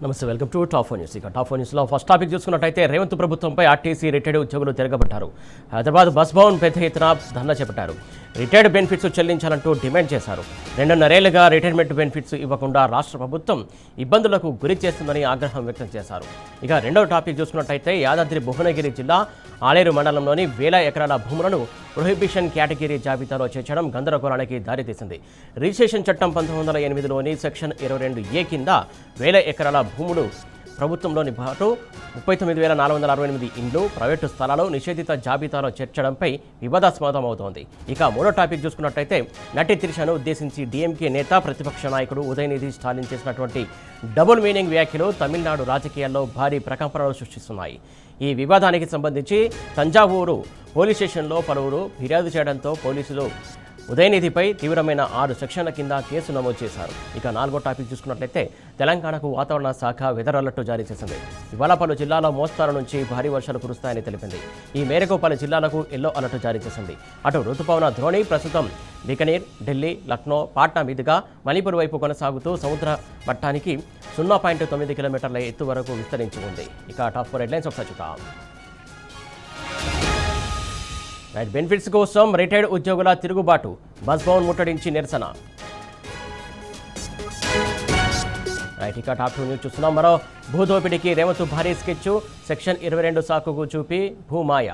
నమస్తే, welcome to top news. ఇక top న్యూస్లో ఫస్ట్ టాపిక్ చూసుకున్నట్టయితే రేవంత్ ప్రభుత్వంపై ఆర్టీసీ రిటైర్డ్ ఉద్యోగులు తిరగబడ్డారు. హైదరాబాద్ బస్ భవన్ పెద్ద ఎత్తున ధర్నా చేపట్టారు. రిటైర్డ్ బెనిఫిట్స్ చెల్లించాలంటూ డిమాండ్ చేశారు. 2.5 ఏళ్లుగా రిటైర్మెంట్ బెనిఫిట్స్ ఇవ్వకుండా రాష్ట్ర ప్రభుత్వం ఇబ్బందులకు గురి చేస్తుందని ఆగ్రహం వ్యక్తం చేశారు. ఇక రెండవ టాపిక్ చూసుకున్నట్టయితే యాదాద్రి భువనగిరి జిల్లా ఆలేరు మండలంలోని 1000 ఎకరాల భూములను ప్రొహిబిషన్ కేటగిరీ జాబితాలో చేర్చడం గందరగోళానికి దారితీసింది. రిజిస్ట్రేషన్ చట్టం 1908లోని సెక్షన్ 22A కింద 1000 ఎకరాల భూములు ప్రభుత్వంలోని పాటు 39,468 ఇండ్లు, ప్రైవేటు స్థలాలు నిషేధిత జాబితాలో చేర్చడంపై వివాదాస్పదమవుతోంది. ఇక మూడో టాపిక్ చూసుకున్నట్టయితే నటి త్రిషను ఉద్దేశించి డీఎంకే నేత ప్రతిపక్ష నాయకుడు ఉదయనిధి స్టాలిన్ చేసినటువంటి డబుల్ మీనింగ్ వ్యాఖ్యలు తమిళనాడు రాజకీయాల్లో భారీ ప్రకంపనలు సృష్టిస్తున్నాయి. ఈ వివాదానికి సంబంధించి తంజావూరు పోలీస్ స్టేషన్లో పలువురు ఫిర్యాదు చేయడంతో పోలీసులు ఉదయనిధిపై తీవ్రమైన 6 సెక్షన్ల కింద కేసు నమోదు చేశారు. ఇక నాలుగో టాపిక్ చూసుకున్నట్లయితే తెలంగాణకు వాతావరణ శాఖ వెదర్ అలర్ట్ జారీ చేసింది. ఇవాళ పలు జిల్లాల్లో మోస్తారు నుంచి భారీ వర్షాలు కురుస్తాయని తెలిపింది. ఈ మేరకు పలు జిల్లాలకు ఎల్లో అలర్ట్ జారీ చేసింది. అటు రుతుపవన ద్రోణి ప్రస్తుతం బికనీర్, ఢిల్లీ, లక్నో, పాట్నా మీదుగా మణిపూర్ వైపు కొనసాగుతూ సముద్ర మట్టానికి 0.9 కిలోమీటర్ల ఎత్తు వరకు విస్తరించి ఉంది. ఇక టాప్ 4 హెడ్లైన్స్ ఒకసారి చూద్దాం. బెనిఫిట్స్ కోసం రిటైర్డ్ ఉద్యోగుల తిరుగుబాటు, బస్ భవన్ ముట్టడించి నిరసన. ఇక టాప్ 2 న్యూస్ చూస్తున్నాం. మరో భూదోపిడికి రేవంత్ భారీ స్కెచ్, సెక్షన్ 22 సాకుకు చూపి భూమాయ.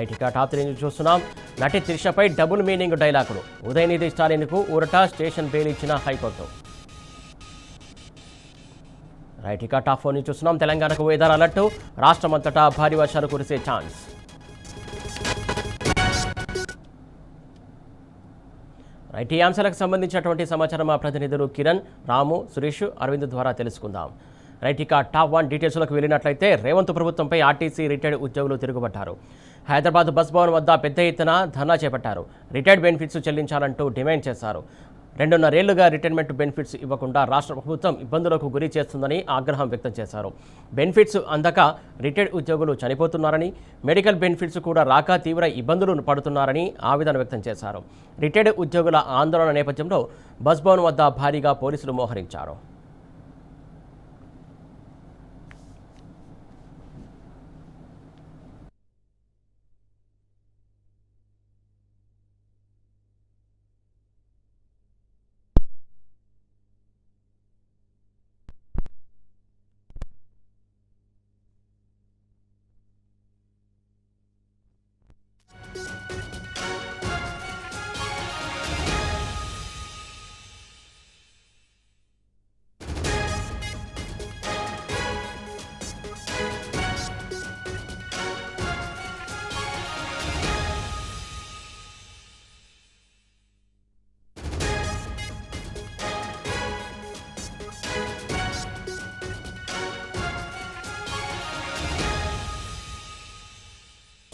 ఇక టాప్ 3 న్యూస్ చూస్తున్నాం. నటి త్రిషపై డబుల్ మీనింగ్ డైలాగులు, ఉదయనిధి స్టాలిన్కు ఊరట, స్టేషన్ బెయిల్ ఇచ్చిన హైకోర్టు. ఇక టాప్ 4 న్యూస్ చూస్తున్నాం. తెలంగాణకు వెదర్ అలర్ట్, రాష్ట్రమంతటా భారీ వర్షాలు కురిసే ఛాన్స్. ఈ అంశాలకు సంబంధించినటువంటి సమాచారం మా ప్రతినిధులు కిరణ్, రాము, సురేష్, అరవింద్ ద్వారా తెలుసుకుందాం. ఇక టాప్ 1 డీటెయిల్స్లోకి వెళ్ళినట్లయితే రేవంత్ ప్రభుత్వంపై ఆర్టీసీ రిటైర్డ్ ఉద్యోగులు తిరుగుబడ్డారు. హైదరాబాద్ బస్ భవన్ వద్ద పెద్ద ఎత్తున ధర్నా చేపట్టారు. రిటైర్డ్ బెనిఫిట్స్ చెల్లించాలంటూ డిమాండ్ చేశారు. 2.5 ఏళ్లుగా రిటైర్మెంట్ బెనిఫిట్స్ ఇవ్వకుండా రాష్ట్ర ప్రభుత్వం ఇబ్బందులకు గురి చేస్తుందని ఆగ్రహం వ్యక్తం చేశారు. బెనిఫిట్స్ అందక రిటైర్డ్ ఉద్యోగులు చనిపోతున్నారని, మెడికల్ బెనిఫిట్స్ కూడా రాక తీవ్ర ఇబ్బందులు పడుతున్నారని ఆవేదన వ్యక్తం చేశారు. రిటైర్డ్ ఉద్యోగుల ఆందోళన నేపథ్యంలో బస్ భవన్ వద్ద భారీగా పోలీసులు మోహరించారు.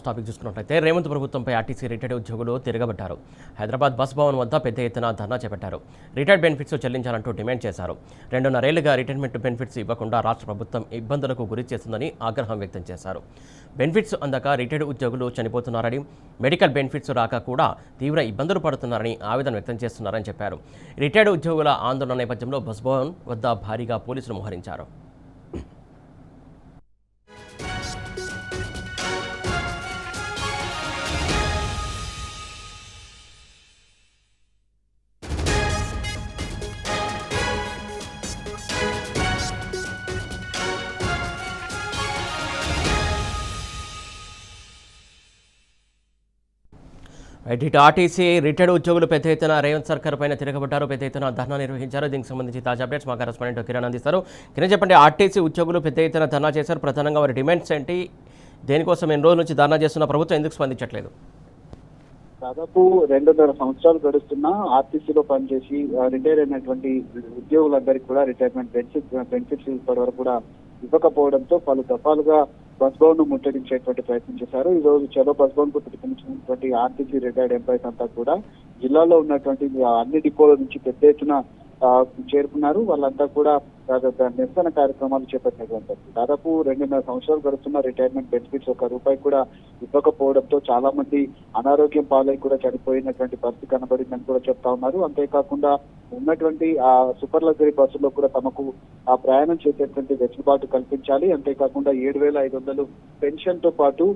టాపిక్ చూసుకున్నట్లయితే రేవంత్ ప్రభుత్వంపై ఆర్టీసీ రిటైర్డ్ ఉద్యోగులు తిరగబడ్డారు. హైదరాబాద్ బస్ భవన్ వద్ద పెద్ద ఎత్తున ధర్నా చేపట్టారు. రిటైర్డ్ బెనిఫిట్స్ చెల్లించాలంటూ డిమాండ్ చేశారు. 2.5 ఏళ్లుగా రిటైర్మెంట్ బెనిఫిట్స్ ఇవ్వకుండా రాష్ట్ర ప్రభుత్వం ఇబ్బందులకు గురి చేస్తుందని ఆగ్రహం వ్యక్తం చేశారు. బెనిఫిట్స్ అందక రిటైర్డ్ ఉద్యోగులు చనిపోతున్నారని, మెడికల్ బెనిఫిట్స్ రాక కూడా తీవ్ర ఇబ్బందులు పడుతున్నారని ఆవేదన వ్యక్తం చేస్తున్నారని చెప్పారు. రిటైర్డ్ ఉద్యోగుల ఆందోళన నేపథ్యంలో బస్ భవన్ వద్ద భారీగా పోలీసులు మోహరించారు. ఇటు ఆర్టీసీ రిటైర్డ్ ఉద్యోగులు పెద్ద ఎత్తున రేవంత్ సర్కార్ పైన తిరగబడ్డారు. పెద్ద ఎత్తున ధర్నా నిర్వహించారు. దీనికి సంబంధించి తాజా అప్డేట్స్ మా కరెస్పాండెంట్ కిరణ్ అందిస్తారు. కిరణ్, చెప్పండి, ఆర్టీసీ ఉద్యోగులు పెద్ద ఎత్తున ధర్నా చేశారు. ప్రధానంగా వారి డిమాండ్స్ ఏంటి? దేనికోసం ఎన్ని రోజుల నుంచి ధర్నా చేస్తున్న ప్రభుత్వం ఎందుకు స్పందించట్లేదు? దాదాపు 2.5 సంవత్సరాలు గడుస్తున్నా ఆర్టీసీలో పనిచేసి రిటైర్ అయినటువంటి ఉద్యోగులందరికీ కూడా రిటైర్మెంట్ బెనిఫిట్స్ ఇప్పటి వరకు కూడా ఇవ్వకపోవడంతో పలు దఫాలుగా బస్ భవన్ ను ముట్టడించేటువంటి ప్రయత్నం చేశారు. ఈ రోజు చలో బస్ భవన్ కు పిలుపునిచ్చినటువంటి ఆర్టీసీ రిటైర్డ్ ఎంప్లాయీస్ అంతా కూడా జిల్లాలో ఉన్నటువంటి అన్ని డిపోల నుంచి పెద్ద ఎత్తున చేరుకున్నారు. వాళ్ళంతా కూడా నిరసన కార్యక్రమాలు చేపట్టినటువంటి దాదాపు 2.5 సంవత్సరాలు గడుస్తున్న రిటైర్మెంట్ బెనిఫిట్స్ ₹1 కూడా ఇవ్వకపోవడంతో చాలా మంది అనారోగ్యం పాలై కూడా చనిపోయినటువంటి పరిస్థితి కనబడిందని కూడా చెప్తా ఉన్నారు. అంతేకాకుండా ఉన్నటువంటి ఆ సూపర్ లగ్జరీ బస్సుల్లో కూడా తమకు ఆ ప్రయాణం చేసేటువంటి వెసులుబాటు కల్పించాలి. అంతేకాకుండా 7,500 పెన్షన్ తో పాటు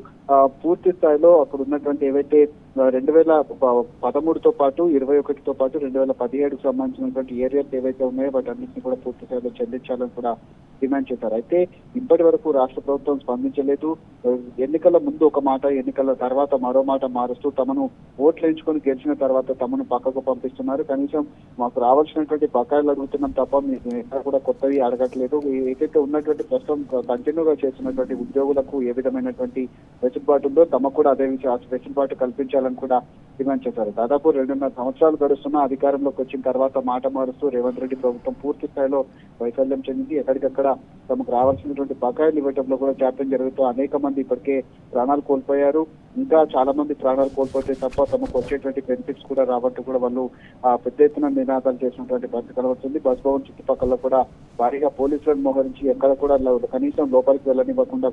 పూర్తి స్థాయిలో అక్కడ ఉన్నటువంటి ఏవైతే 2013తో పాటు 21తో పాటు 2017కు సంబంధించినటువంటి ఏరియాస్ ఏవైతే ఉన్నాయో వాటన్నింటినీ కూడా పూర్తి స్థాయిలో చెల్లించాలని కూడా డిమాండ్ చేశారు. అయితే ఇప్పటి వరకు రాష్ట్ర ప్రభుత్వం స్పందించలేదు. ఎన్నికల ముందు ఒక మాట, ఎన్నికల తర్వాత మరో మాట మారుస్తూ తమను ఓట్లు ఎంచుకొని గెలిచిన తర్వాత తమను పక్కకు పంపిస్తున్నారు. కనీసం మాకు రావాల్సినటువంటి బకాయిలు అడుగుతున్నాం తప్ప మీకు ఎక్కడ కూడా కొత్తవి అడగట్లేదు. ఏదైతే ఉన్నటువంటి ప్రస్తుతం కంటిన్యూగా చేస్తున్నటువంటి ఉద్యోగులకు ఏ విధమైనటువంటి వెసులుబాటు ఉందో తమకు కూడా అదే వెసులుబాటు కల్పించాలని కూడా డిమాండ్ చేశారు. దాదాపు 2.5 సంవత్సరాలు గడుస్తున్న అధికారంలోకి వచ్చిన తర్వాత మాట మారుస్తూ రేవంత్ రెడ్డి ప్రభుత్వం పూర్తి స్థాయిలో వైఫల్యం చెందింది. ఎక్కడికక్కడ తమకు రావాల్సినటువంటి బకాయిలు ఇవ్వడంలో కూడా జాప్యం జరుగుతూ అనేక మంది ఇప్పటికే ప్రాణాలు కోల్పోయారు. ఇంకా చాలా మంది ప్రాణాలు కోల్పోతే తప్ప తమకు వచ్చేటువంటి బెనిఫిట్స్ కూడా రాబట్టి కూడా వాళ్ళు పెద్ద ఎత్తున నినాదాలు చేసినటువంటి పరిస్థితి కనబడుతుంది. బస్ భవన్ చుట్టుపక్కల కూడా భారీగా పోలీసులను మోహరించి ఎక్కడ కూడా కనీసం లోపలికి వెళ్ళనివ్వకుండా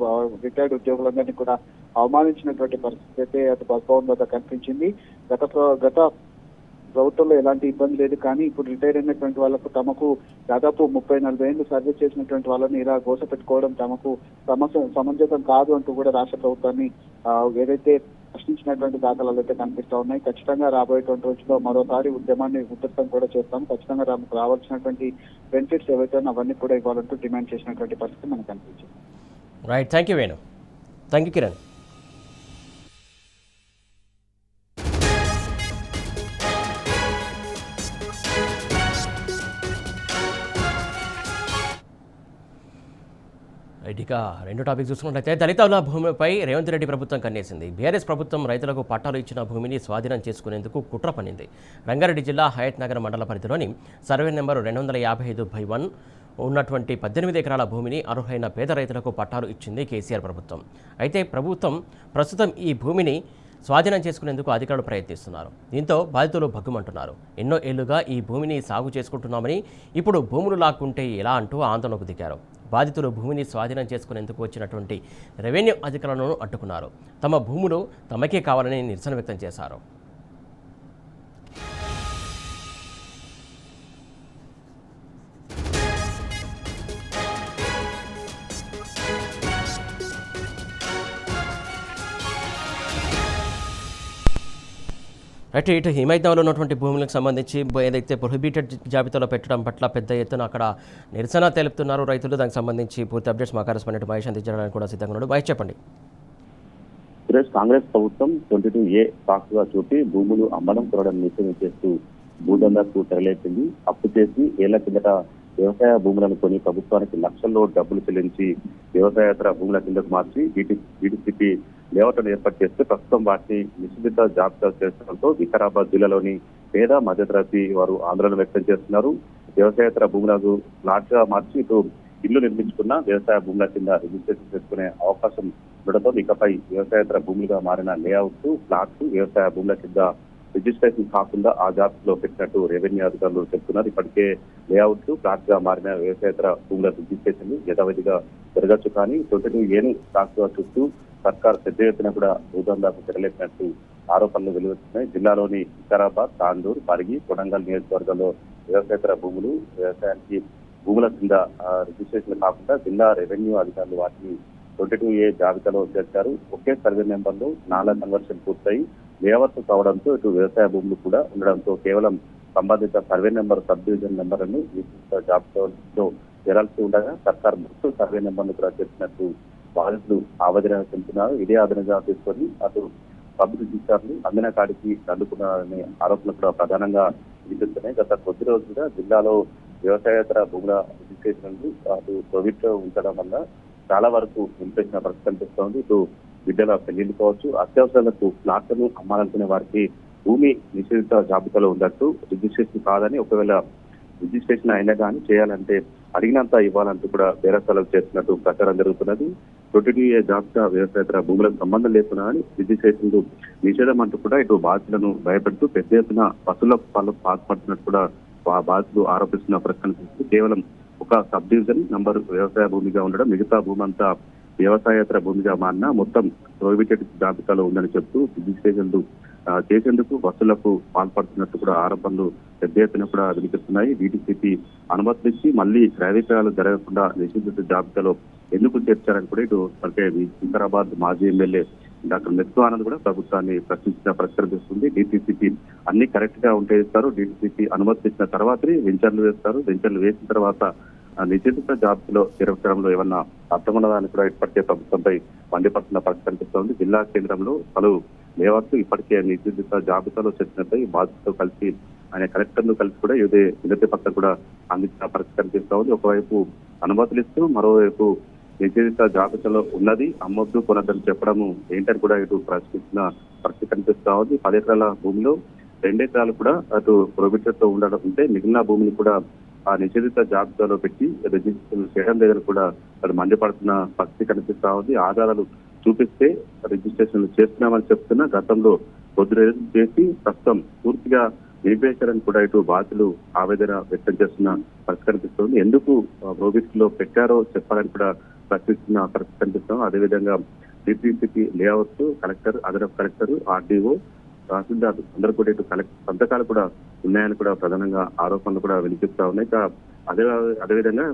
రిటైర్డ్ ఉద్యోగులందరినీ కూడా అవమానించినటువంటి పరిస్థితి అయితే అటు బస్ భవన్ వద్ద కనిపించింది. గత ప్రభుత్వంలో ఎలాంటి ఇబ్బంది లేదు, కానీ ఇప్పుడు రిటైర్ అయినటువంటి వాళ్ళకు తమకు దాదాపు 30-40 ఏళ్ళు సర్వీస్ చేసినటువంటి వాళ్ళని ఇలా గోస పెట్టుకోవడం తమకు సమంజసం కాదు అంటూ కూడా రాష్ట్ర ప్రభుత్వాన్ని ఏదైతే ప్రశ్నించినటువంటి దాఖలాలు అయితే కనిపిస్తా ఉన్నాయి. ఖచ్చితంగా రాబోయేటువంటి రోజుల్లో మరోసారి ఉద్యమాన్ని ఉధృతం కూడా చేస్తాం. ఖచ్చితంగా రావాల్సినటువంటి బెనిఫిట్స్ ఏవైతే అవన్నీ కూడా ఇవ్వాలంటూ డిమాండ్ చేసినటువంటి పరిస్థితి మనకు కనిపించింది. Right, thank you Venu. Thank you Kiran. ఇక రెండు టాపిక్ చూసుకున్నట్లయితే దళితుల భూమిపై రేవంత్ రెడ్డి ప్రభుత్వం కన్నేసింది. బీఆర్ఎస్ ప్రభుత్వం రైతులకు పట్టాలు ఇచ్చిన భూమిని స్వాధీనం చేసుకునేందుకు కుట్ర పన్నింది. రంగారెడ్డి జిల్లా హయత్ నగర్ మండల పరిధిలోని సర్వే నెంబరు 255/1 ఉన్నటువంటి 18 ఎకరాల భూమిని అర్హులైన పేద రైతులకు పట్టాలు ఇచ్చింది కేసీఆర్ ప్రభుత్వం. అయితే ప్రభుత్వం ప్రస్తుతం ఈ భూమిని స్వాధీనం చేసుకునేందుకు అధికారులు ప్రయత్నిస్తున్నారు. దీంతో బాధితులు భగ్గుమంటున్నారు. ఎన్నో ఏళ్లుగా ఈ భూమిని సాగు చేసుకుంటున్నామని ఇప్పుడు భూములు లాక్కుంటే ఎలా అంటూ ఆందోళనకు దిగారు. బాధితులు భూమిని స్వాధీనం చేసుకునేందుకు వచ్చినటువంటి రెవెన్యూ అధికారులను అడ్డుకున్నారు. తమ భూములు తమకే కావాలని నిరసన వ్యక్తం చేశారు. అయితే ఇటు హిమైతాంలో ఉన్నటువంటి భూములకు సంబంధించి ఏదైతే ప్రొహిబిటెడ్ జాబితాలో పెట్టడం పట్ల పెద్ద ఎత్తున అక్కడ నిరసన తెలుపుతున్నారు రైతులు. దానికి సంబంధించి పూర్తి అప్డేట్స్ మా కరెస్పాండెంట్ మహేష్ అందించడానికి కూడా సిద్ధంగా ఉన్నాడు. మహేష్ చెప్పండి. కాంగ్రెస్ ప్రభుత్వం 22A సాక్షిగా చూపి భూములు అమ్మడం కొనడం నిశ్చయం చేస్తూ భూదందాకు తెరలేపింది. అప్పు చేసి ఏళ్ల కిందట వ్యవసాయ భూములను కొని ప్రభుత్వానికి లక్షల్లో డబ్బులు చెల్లించి వ్యవసాయేతర భూముల కిందకు మార్చి బీటీసీపీ లేఅవుట్లను ఏర్పాటు చేస్తే ప్రస్తుతం వాటిని నిషేధిత జాబితా చేర్చడంతో వికారాబాద్ జిల్లాలోని పేద మధ్యతరగతి వారు ఆందోళన వ్యక్తం చేస్తున్నారు. వ్యవసాయేతర భూములకు ప్లాట్ గా మార్చి ఇటు ఇల్లు నిర్మించుకున్న వ్యవసాయ భూముల కింద రిజిస్ట్రేషన్ చేసుకునే అవకాశం ఉండడంతో ఇకపై వ్యవసాయేతర భూములుగా మారిన లేఅవుట్స్, ప్లాట్స్ వ్యవసాయ భూముల కింద రిజిస్ట్రేషన్ కాకుండా ఆ జాబితాలో పెట్టినట్టు రెవెన్యూ అధికారులు చెప్తున్నారు. ఇప్పటికే లేఅవుట్స్, ప్లాట్ గా మారిన వ్యవసాయేతర భూముల రిజిస్ట్రేషన్ యథావిధిగా జరగచ్చు. కానీ 22A సాక్షిగా చూస్తూ సర్కార్ పెద్ద ఎత్తున కూడా భూదందాకు తెరలేపినట్టు ఆరోపణలు వెలువడుతున్నాయి. జిల్లాలోని వికారాబాద్, తాండూరు, పరిగి, కొడంగల్ నియోజకవర్గాల్లో వ్యవసాయేతర భూములు వ్యవసాయానికి భూముల కింద రిజిస్ట్రేషన్ కాకుండా జిల్లా రెవెన్యూ అధికారులు వాటిని 22A జాబితాలో చేర్చారు. ఒకే సర్వే నెంబర్లో 4 కన్వర్షన్ పూర్తయి లేఅవుట్ కావడంతో ఇటు వ్యవసాయ భూములు కూడా ఉండడంతో కేవలం సంబంధిత సర్వే నెంబర్, సబ్ డివిజన్ నెంబర్లను జాబితాలో చేరాల్సి ఉండగా సర్కార్ మొత్తం సర్వే నెంబర్ను కూడా చేర్చినట్టు బాధితులు ఆవేదన చెందుతున్నారు. ఇదే ఆదరణగా తీసుకొని అటు సబ్ రిజిస్టార్లు అందిన కాడికి అడ్డుకున్నారనే ఆరోపణలు కూడా ప్రధానంగా వినిపిస్తున్నాయి. గత కొద్ది రోజులుగా జిల్లాలో వ్యవసాయేతర భూముల రిజిస్ట్రేషన్లు అటు కోవిడ్ ఉంచడం వల్ల చాలా వరకు నిలిపేసిన పరిస్థితి కనిపిస్తోంది. ఇటు బిడ్డల పెళ్లిళ్ళు కావచ్చు, అత్యవసరాలకు ప్లాట్లను అమ్మాలనుకునే వారికి భూమి నిషేధిత జాబితాలో ఉన్నట్టు రిజిస్ట్రేషన్ కాదని, ఒకవేళ రిజిస్ట్రేషన్ అయినా కానీ చేయాలంటే అడిగినంత ఇవ్వాలంటూ కూడా బేరసాలకు చేస్తున్నట్టు ప్రచారం జరుగుతున్నది. 22A జాబితా వ్యవసాయేతర భూములకు సంబంధం లేకున్నా కానీ రిజిస్ట్రేషన్ నిషేధం అంటూ కూడా ఇటు బాధితులను భయపెడుతూ పెద్ద ఎత్తున పశువుల పాల్పడుతున్నట్టు కూడా బాధితులు ఆరోపిస్తున్న ప్రశ్న కేవలం ఒక సబ్ డివిజన్ నంబర్ వ్యవసాయ భూమిగా ఉండడం, మిగతా భూమి అంతా వ్యవసాయేతర భూమిగా మారిన మొత్తం ప్రొహిబిటెడ్ జాబితాలో ఉందని చెప్తూ రిజిస్ట్రేషన్లు చేసేందుకు బస్సులకు పాల్పడుతున్నట్టు కూడా ఆరోపణలు పెద్ద ఎత్తున కూడా వినిపిస్తున్నాయి. DTCP అనుమతించి మళ్ళీ క్రయ విక్రయాలు జరగకుండా నిషేధిత జాబితాలో ఎందుకు చేర్చారని కూడా ఇటు అంటే వికారాబాద్ మాజీ ఎమ్మెల్యే డాక్టర్ మెత్తు ఆనంద్ కూడా ప్రభుత్వాన్ని ప్రశ్నించిన ప్రశ్నిస్తుంది. DTCP అన్ని కరెక్ట్ గా ఉంటే ఇస్తారు, DTCP అనుమతి ఇచ్చిన తర్వాతనే వెంచర్లు వేస్తారు, వెంచర్లు వేసిన తర్వాత నిషేధిత జాబితాలో చేర్చడంలో ఏమన్నా అర్థం ఉన్నదాన్ని కూడా ఇప్పటికే ప్రభుత్వంపై మండిపడుతున్న పరిస్థితి కనిపిస్తోంది. జిల్లా కేంద్రంలో పలు లేవర్స్ ఇప్పటికే నిషేధిత జాబితాలో చేర్చినట్లయి బాధితులతో కలిసి ఆయన కలెక్టర్లు కలిసి కూడా వినతి పత్రం కూడా అందించిన పరిస్థితి కనిపిస్తా ఉంది. ఒకవైపు అనుమతులు ఇస్తూ మరోవైపు నిషేధిత జాబితాలో ఉన్నది అమ్మొద్దు కొనద్దని చెప్పడము ఏంటని కూడా ఇటు ప్రశ్నిస్తున్న పరిస్థితి కనిపిస్తా ఉంది. 10 ఎకరాల భూమిలో 2 ఎకరాలు కూడా అటు ప్రొహిబిటెడ్ తో ఉండడం ఉంటే మిగిలిన భూమిని కూడా ఆ నిషేధిత జాబితాలో పెట్టి రిజిస్ట్రేషన్ చేయడం లేదని కూడా అది మండిపడుతున్న పరిస్థితి కనిపిస్తా ఉంది. ఆధారాలు చూపిస్తే రిజిస్ట్రేషన్లు చేస్తున్నామని చెప్తున్నా గతంలో కొద్ది రోజులు చేసి ప్రస్తుతం పూర్తిగా నిలిపేశారని కూడా ఇటు బాధితులు ఆవేదన వ్యక్తం చేస్తున్న పరిస్థితి కనిపిస్తుంది. ఎందుకు ప్రోబిట్ లో పెట్టారో చెప్పాలని కూడా ప్రశ్నిస్తున్న పరిస్థితి కనిపిస్తాం. అదేవిధంగా DTCP లేఅవుట్ కలెక్టర్, అదనపు కలెక్టర్, RDO, తహసీల్దార్ అందరూ కూడా ఇటు సంతకాలు కూడా ఉన్నాయని కూడా ప్రధానంగా ఆరోపణలు కూడా వినిపిస్తా ఉన్నాయి. అదేవిధంగా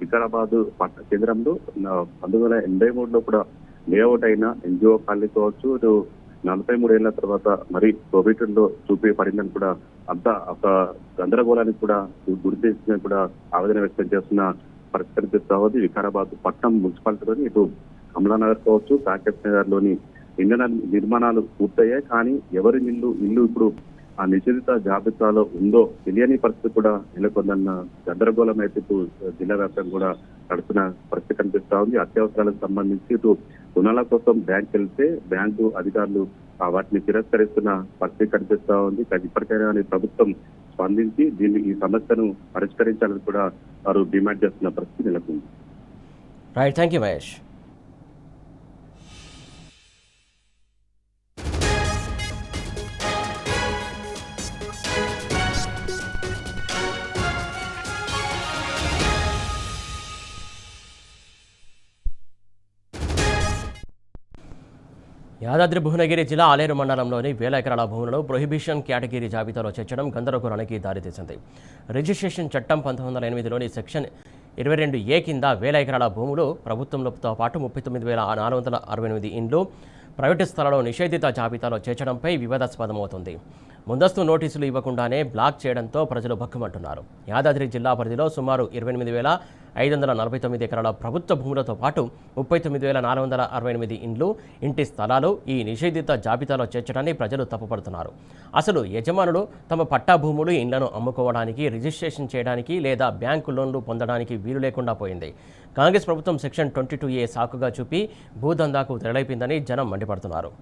వికారాబాద్ పట్టణ కేంద్రంలో 1983లో కూడా లేఅవుట్ అయిన NGO కాలనీ కావచ్చు, ఇటు 43 ఏళ్ల తర్వాత మరి కోవిడ్ లో చూపించబడిందని కూడా అంతా ఒక గందరగోళానికి కూడా గురి చేసిందని కూడా ఆవేదన వ్యక్తం చేస్తున్న పరిస్థితి కనిపిస్తా ఉంది. వికారాబాద్ పట్టణం మున్సిపాలిటీలోని ఇటు కమలానగర్ కావచ్చు, సాకేత్ నగర్ లోని ఇంధన నిర్మాణాలు పూర్తయ్యాయి. కానీ ఎవరి ఇల్లు ఇప్పుడు ఆ నిషేధిత జాబితాలో ఉందో తెలియని పరిస్థితి కూడా నెలకొందన్న గందరగోళం అయితే ఇటు జిల్లా వ్యాప్తంగా కూడా నడుస్తున్న పరిస్థితి కనిపిస్తా ఉంది. అత్యవసరాలకు సంబంధించి ఇటు రుణాల కోసం బ్యాంక్ వెళ్తే బ్యాంకు అధికారులు వాటిని తిరస్కరిస్తున్న పరిస్థితి కనిపిస్తా ఉంది. ఇప్పటికైనా ప్రభుత్వం స్పందించి ఈ సమస్యను పరిష్కరించాలని కూడా వారు డిమాండ్ చేస్తున్న పరిస్థితి నెలకొంది. Right, thank you Mahesh. Yadadri Bhuvanagiri జిల్లా ఆలేరు మండలంలోని 1000 ఎకరాల భూములను ప్రొహిబిషన్ కేటగిరీ జాబితాలో చేర్చడం గందరగోళానికి దారితీసింది. రిజిస్ట్రేషన్ చట్టం 1908లోని సెక్షన్ 22A కింద 1000 ఎకరాల భూములు ప్రభుత్వంతో పాటు 39,468 ఇండ్లు ప్రైవేటు స్థలాల్లో నిషేధిత జాబితాలో చేర్చడంపై వివాదాస్పదమవుతుంది. ముందస్తు నోటీసులు ఇవ్వకుండానే బ్లాక్ చేయడంతో ప్రజలు భగ్గుమంటున్నారు. యాదాద్రి జిల్లా పరిధిలో సుమారు 28,549 ఎకరాల ప్రభుత్వ భూములతో పాటు 39,468 ఇండ్లు, ఇంటి స్థలాలు ఈ నిషేధిత జాబితాలో చేర్చడాన్ని ప్రజలు తప్పుపడుతున్నారు. అసలు యజమానులు తమ పట్టా భూములు, ఇండ్లను అమ్ముకోవడానికి, రిజిస్ట్రేషన్ చేయడానికి లేదా బ్యాంకు లోన్లు పొందడానికి వీలు లేకుండా పోయింది. కాంగ్రెస్ ప్రభుత్వం సెక్షన్ 22A సాకుగా చూపి భూదందాకు తెరలేపిందని జనం మండిపడుతున్నారు.